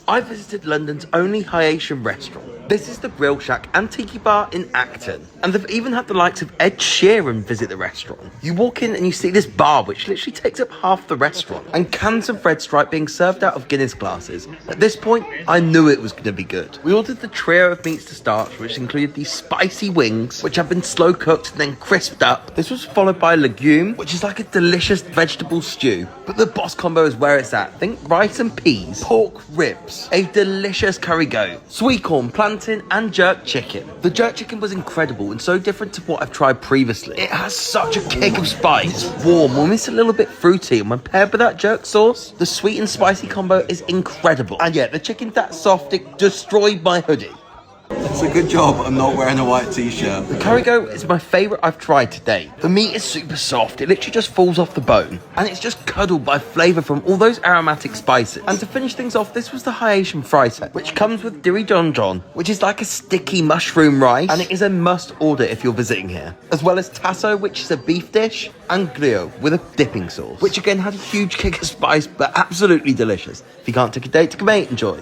I visited London's only Haitian restaurant. This is the Grill Shack and Tiki Bar in Acton. And they've even had the likes of Ed Sheeran visit the restaurant. You walk in and you see this bar which literally takes up half the restaurant. And cans of Red Stripe being served out of Guinness glasses. At this point, I knew it was going to be good. We ordered the trio of meats to start, which included these spicy wings, which have been slow cooked and then crisped up. This was followed by legume, which is like a delicious vegetable stew. But the boss combo is where it's at. Think rice and peas, pork ribs, a delicious curry goat, sweet corn, plantain, and jerk chicken. The jerk chicken was incredible and so different to what I've tried previously. It has such a kick of spice. It's warm, almost a little bit fruity, and when paired with that jerk sauce, the sweet and spicy combo is incredible. And yeah, the chicken's that soft, it destroyed my hoodie. It's a good job I'm not wearing a white t-shirt. The curry goat is my favourite I've tried to date. The meat is super soft, it literally just falls off the bone. And it's just cuddled by flavour from all those aromatic spices. And to finish things off, this was the Haitian fry set, which comes with diri don don, which is like a sticky mushroom rice. And it is a must order if you're visiting here. As well as tasso, which is a beef dish, and griot with a dipping sauce, which again had a huge kick of spice, but absolutely delicious. If you can't take a date, take a mate, enjoy.